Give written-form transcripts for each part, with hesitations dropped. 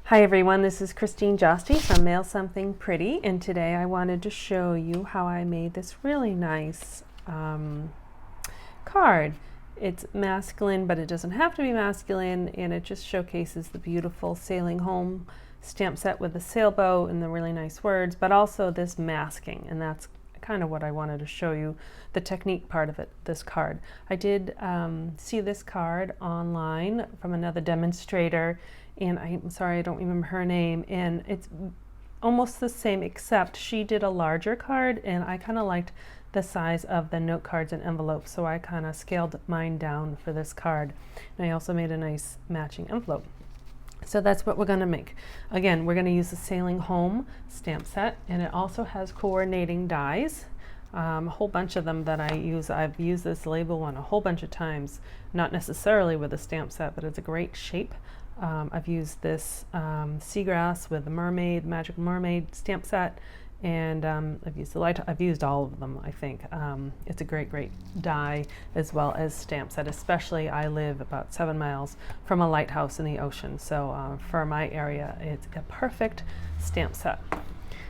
Hi everyone, this is Christine Josty from Mail Something Pretty, and today I wanted to show you how I made this really nice card. It's masculine, but it doesn't have to be masculine, and it just showcases the beautiful sailing home stamp set with the sailboat and the really nice words, but also this masking, and that's kind of what I wanted to show you, the technique part of it, this card. I did see this card online from another demonstrator, and I'm sorry I don't remember her name, and it's almost the same except she did a larger card, and I kind of liked the size of the note cards and envelopes, so I kind of scaled mine down for this card, and I also made a nice matching envelope. So that's what we're going to make. Again, we're going to use the Sailing Home stamp set, and it also has coordinating dies, a whole bunch of them that I use. I've used this label one a whole bunch of times, not necessarily with a stamp set, but it's a great shape. I've used this seagrass with the mermaid, magical mermaid stamp set, and I've used the light. I've used all of them, I think. It's a great die as well as stamp set, especially I live about 7 miles from a lighthouse in the ocean, so for my area it's a perfect stamp set.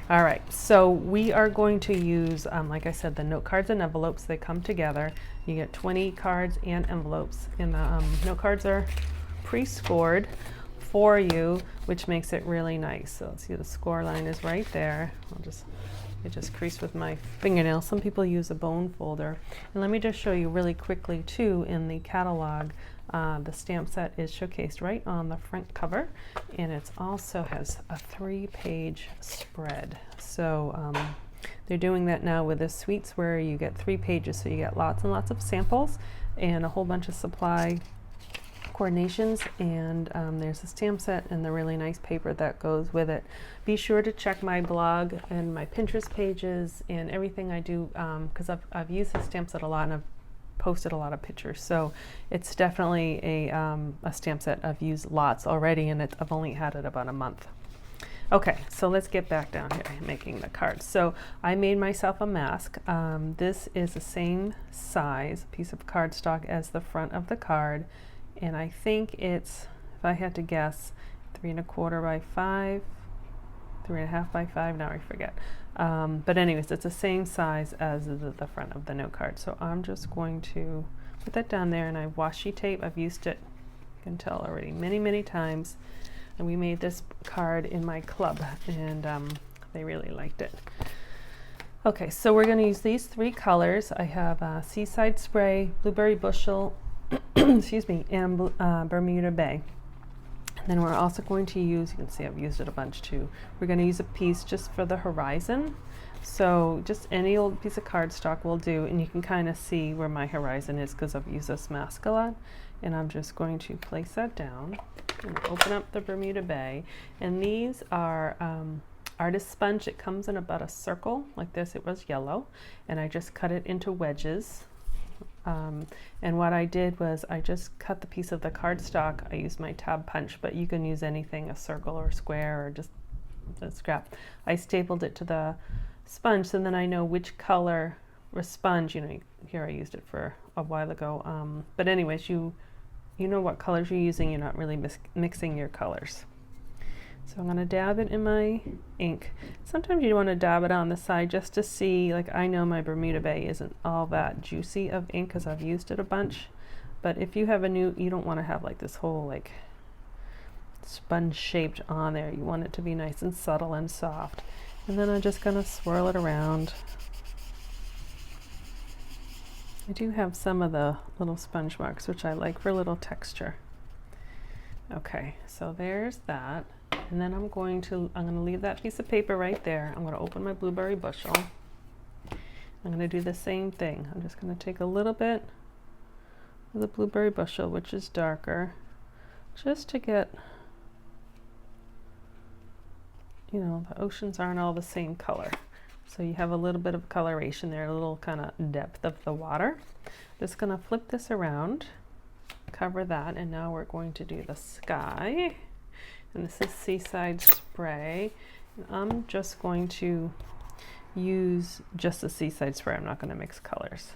All right, so we are going to use, like I said, the note cards and envelopes. They come together. You get 20 cards and envelopes, and the note cards are pre-scored for you, which makes it really nice. So let's see, the score line is right there. I just creased with my fingernail. Some people use a bone folder. And let me just show you really quickly too, in the catalog, the stamp set is showcased right on the front cover, and it also has a 3-page spread. So they're doing that now with the suites where you get 3 pages, so you get lots and lots of samples and a whole bunch of supply coordinations, and there's a stamp set and the really nice paper that goes with it. Be sure to check my blog and my Pinterest pages and everything I do, because I've used the stamp set a lot and I've posted a lot of pictures, so it's definitely a stamp set I've used lots already, and I've only had it about a month. Okay, so let's get back down here making the cards. So I made myself a mask. This is the same size piece of cardstock as the front of the card, and I think it's, if I had to guess, 3 1/4 by 5, 3 1/2 by 5, now I forget. But anyways, it's the same size as the front of the note card. So I'm just going to put that down there, and I have washi tape. I've used it, you can tell already, many times. And we made this card in my club, and they really liked it. Okay, so we're going to use these 3 colors. I have Seaside Spray, Blueberry Bushel, excuse me, and Bermuda Bay. And then we're also going to use, you can see I've used it a bunch too, we're going to use a piece just for the horizon. So just any old piece of cardstock will do, and you can kind of see where my horizon is because I've used this mask a lot. And I'm just going to place that down and open up the Bermuda Bay. And these are artist sponge. It comes in about a circle like this. It was yellow, and I just cut it into wedges. And what I did was I just cut the piece of the cardstock. I used my tab punch, but you can use anything, a circle or a square or just a scrap. I stapled it to the sponge, so then I know which color or sponge, you know, here I used it for a while ago. But anyways, you know what colors you're using. You're not really mixing your colors. So I'm going to dab it in my ink. Sometimes you want to dab it on the side just to see, like I know my Bermuda Bay isn't all that juicy of ink because I've used it a bunch. But if you have you don't want to have like this whole like sponge shaped on there. You want it to be nice and subtle and soft. And then I'm just going to swirl it around. I do have some of the little sponge marks, which I like for a little texture. Okay, so there's that. And then I'm going to leave that piece of paper right there. I'm going to open my Blueberry Bushel. I'm going to do the same thing. I'm just going to take a little bit of the Blueberry Bushel, which is darker, just to get, you know, the oceans aren't all the same color. So you have a little bit of coloration there, a little kind of depth of the water. Just going to flip this around, cover that, and now we're going to do the sky. And this is Seaside Spray. And I'm just going to use just the Seaside Spray. I'm not going to mix colors.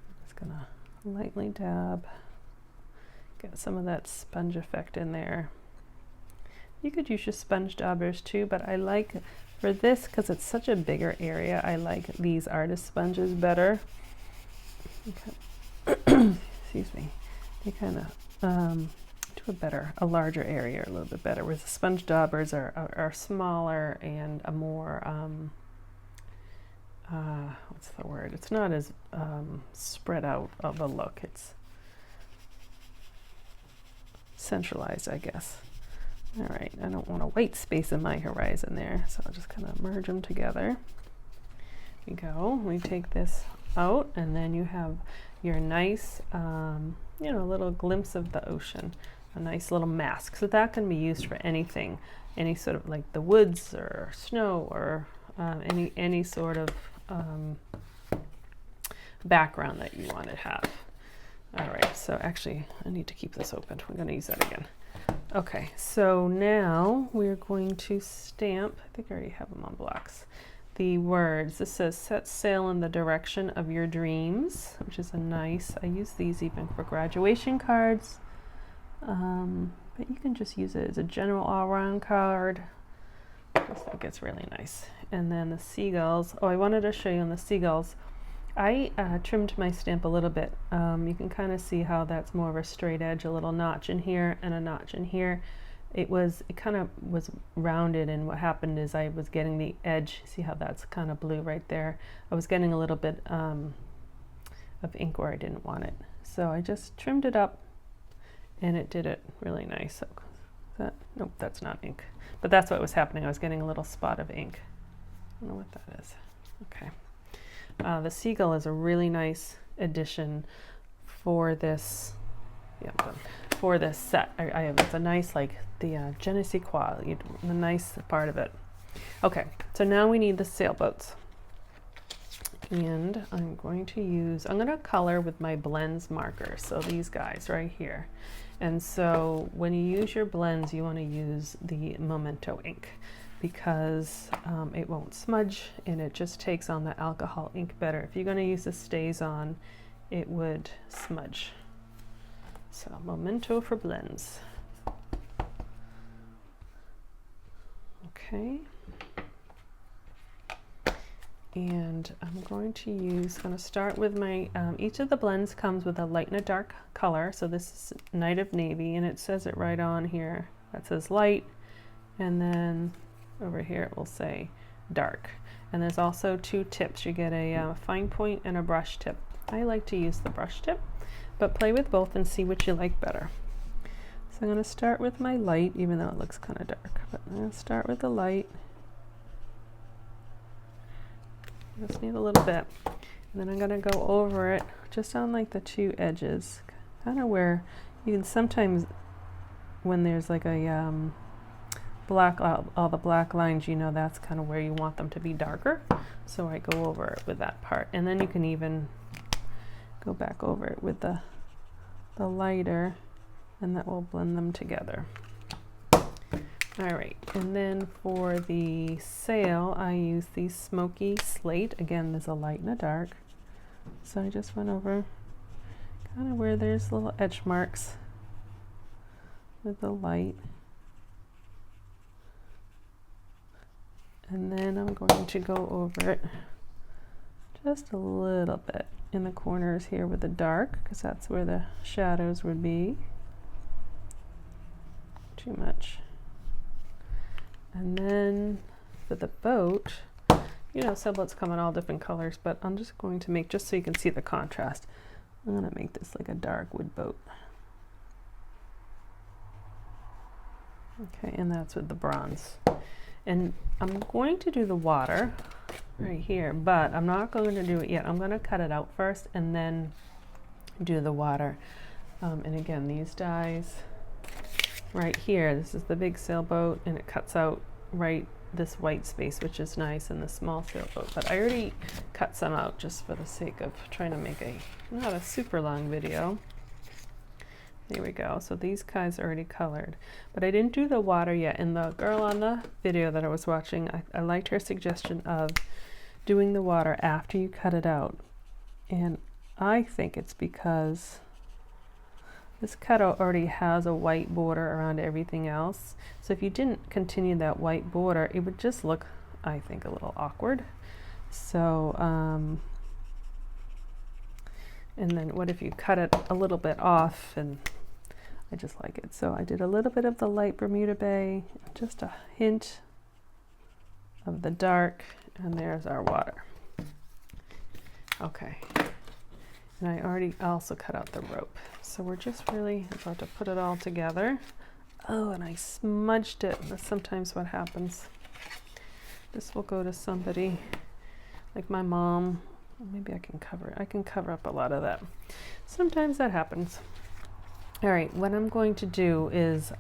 I'm just going to lightly dab Get some of that sponge effect in there. You could use your sponge daubers too, but I like, for this, because it's such a bigger area, I like these artist sponges better. Okay. Excuse me. They kind of do a larger area a little bit better, whereas the sponge daubers are smaller and a more, what's the word? It's not as spread out of a look. It's centralized, I guess. All right, I don't want a white space in my horizon there, so I'll just kind of merge them together. Here we go. We take this out, and then you have your nice, you know, little glimpse of the ocean, a nice little mask. So that can be used for anything, any sort of like the woods or snow or any sort of background that you want to have. All right, so actually I need to keep this open. We're going to use that again. Okay, so now we're going to stamp, I think I already have them on blocks, the words. This says, set sail in the direction of your dreams, which is a nice, I use these even for graduation cards, but you can just use it as a general all-around card. I just think it's really nice. And then the seagulls, oh, I wanted to show you on the seagulls, I trimmed my stamp a little bit. You can kind of see how that's more of a straight edge, a little notch in here and a notch in here. It kind of was rounded, and what happened is I was getting the edge, see how that's kind of blue right there? I was getting a little bit of ink where I didn't want it. So I just trimmed it up and it did it really nice. So nope, that's not ink. But that's what was happening. I was getting a little spot of ink. I don't know what that is. Okay. The seagull is a really nice addition for this, for this set. I have, it's a nice, like the je ne sais quoi, the nice part of it. Okay, so now we need the sailboats. And I'm going to color with my blends marker. So these guys right here. And so when you use your blends, you want to use the Memento ink, because it won't smudge and it just takes on the alcohol ink better. If you're going to use the StazOn, it would smudge. So Memento for blends. Okay. And I'm going to start with my, each of the blends comes with a light and a dark color. So this is Night of Navy, and it says it right on here. That says light, and then over here it will say dark. And there's also two tips. You get a fine point and a brush tip. I like to use the brush tip, but play with both and see what you like better. So I'm going to start with my light, even though it looks kind of dark, but I'm going to start with the light. Just need a little bit, and then I'm going to go over it just on like the two edges, kind of where you can sometimes, when there's like a black, all the black lines, you know, that's kind of where you want them to be darker. So I go over it with that part, and then you can even go back over it with the lighter, and that will blend them together. All right, and then for the sail, I use the Smoky Slate. Again, there's a light and a dark. So I just went over kind of where there's little edge marks with the light. And then I'm going to go over it just a little bit in the corners here with the dark, because that's where the shadows would be. Too much. And then for the boat, you know, sailboats come in all different colors, but I'm just going to make, just so you can see the contrast, I'm going to make this like a dark wood boat. Okay, and that's with the bronze. And I'm going to do the water right here, but I'm not going to do it yet. I'm going to cut it out first and then do the water. And again, these dies right here, this is the big sailboat, and it cuts out right this white space, which is nice, in the small sailboat. But I already cut some out just for the sake of trying to make not a super long video. There we go. So these guys are already colored, but I didn't do the water yet. And the girl on the video that I was watching, I liked her suggestion of doing the water after you cut it out. And I think it's because This cutout already has a white border around everything else. So if you didn't continue that white border, it would just look, I think, a little awkward. So, and then what if you cut it a little bit off? And I just like it. So I did a little bit of the light Bermuda Bay, just a hint of the dark, and there's our water. Okay. And I already also cut out the rope. So we're just really about to put it all together. Oh, and I smudged it. That's sometimes what happens. This will go to somebody like my mom. Maybe I can cover it. I can cover up a lot of that. Sometimes that happens. All right, what I'm going to do is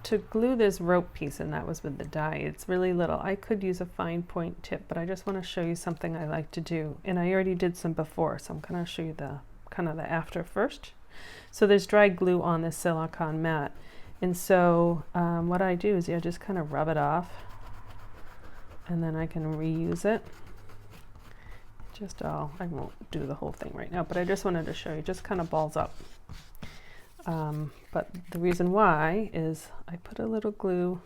to glue this rope piece, and that was with the die. It's really little. I could use a fine point tip, but I just want to show you something I like to do. And I already did some before, so I'm going to show you the kind of the after first. So there's dry glue on this silicone mat. And so what I do is I just kind of rub it off, and then I can reuse it. I won't do the whole thing right now, but I just wanted to show you, just kind of balls up. But the reason why is I put a little glue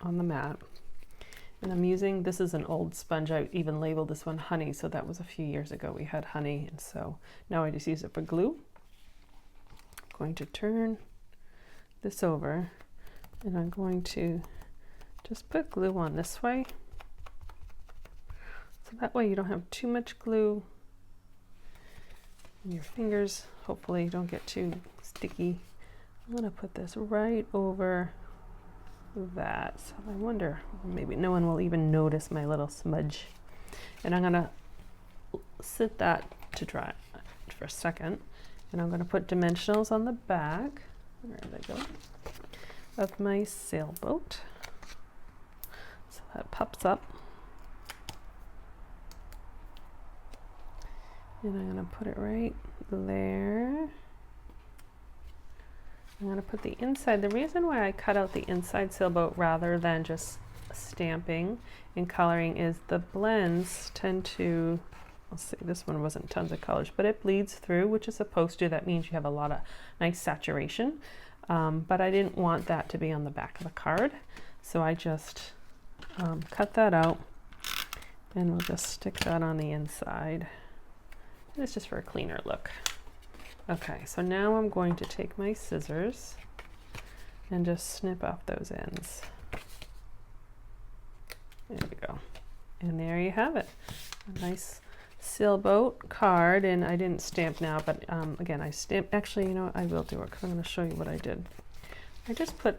on the mat, and I'm using, this is an old sponge. I even labeled this one honey, so that was a few years ago. We had honey, and so now I just use it for glue. I'm going to turn this over, and I'm going to just put glue on this way. So that way you don't have too much glue in your fingers. Hopefully you don't get too sticky. I'm going to put this right over that. So I wonder, maybe no one will even notice my little smudge. And I'm going to sit that to dry for a second. And I'm going to put dimensionals on the back, there they go, of my sailboat. So that pops up. And I'm going to put it right there. I'm going to put the inside. The reason why I cut out the inside sailboat rather than just stamping and coloring is the blends tend to, let's see, this one wasn't tons of colors, but it bleeds through, which is supposed to. That means you have a lot of nice saturation. But I didn't want that to be on the back of the card. So I just cut that out, and we'll just stick that on the inside. It's just for a cleaner look. Okay, so now I'm going to take my scissors and just snip off those ends. There we go. And there you have it. A nice sailboat card, and I didn't stamp now, but again, I stamped. Actually, you know what? I will do it because I'm going to show you what I did. I just put,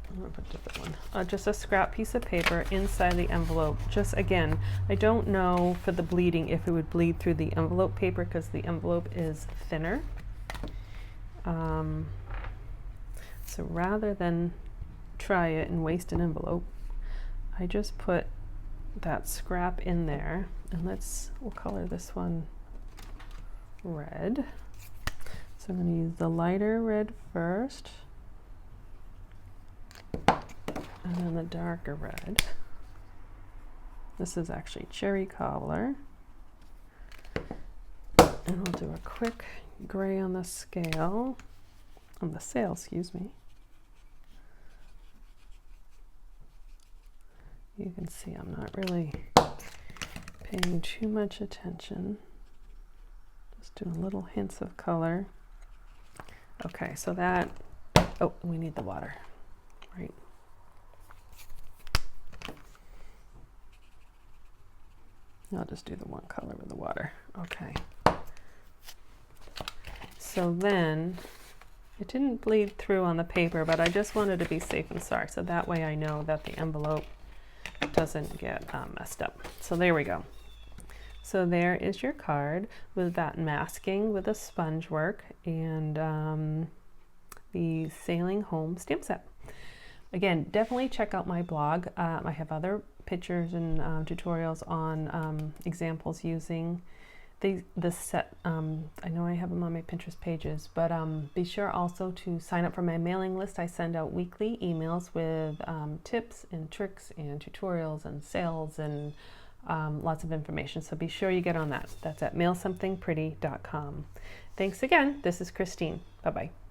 I'm going to put a different one. Just a scrap piece of paper inside the envelope. Just again, I don't know for the bleeding if it would bleed through the envelope paper because the envelope is thinner. So rather than try it and waste an envelope, I just put that scrap in there, and we'll color this one red. So I'm going to use the lighter red first, and then the darker red. This is actually cherry cobbler. And we'll do a quick gray on the scale, on the sail, excuse me. You can see I'm not really paying too much attention. Just doing little hints of color. Okay, so that, oh, we need the water, right? I'll just do the one color with the water. Okay. So then, it didn't bleed through on the paper, but I just wanted to be safe and sorry. So that way I know that the envelope doesn't get messed up. So there we go. So there is your card with that masking with the sponge work and the Sailing Home stamp set. Again, definitely check out my blog. I have other pictures and tutorials on examples using the set. I know I have them on my Pinterest pages, but be sure also to sign up for my mailing list. I send out weekly emails with tips and tricks and tutorials and sales and lots of information. So be sure you get on that. That's at mailsomethingpretty.com. Thanks again. This is Christine. Bye-bye.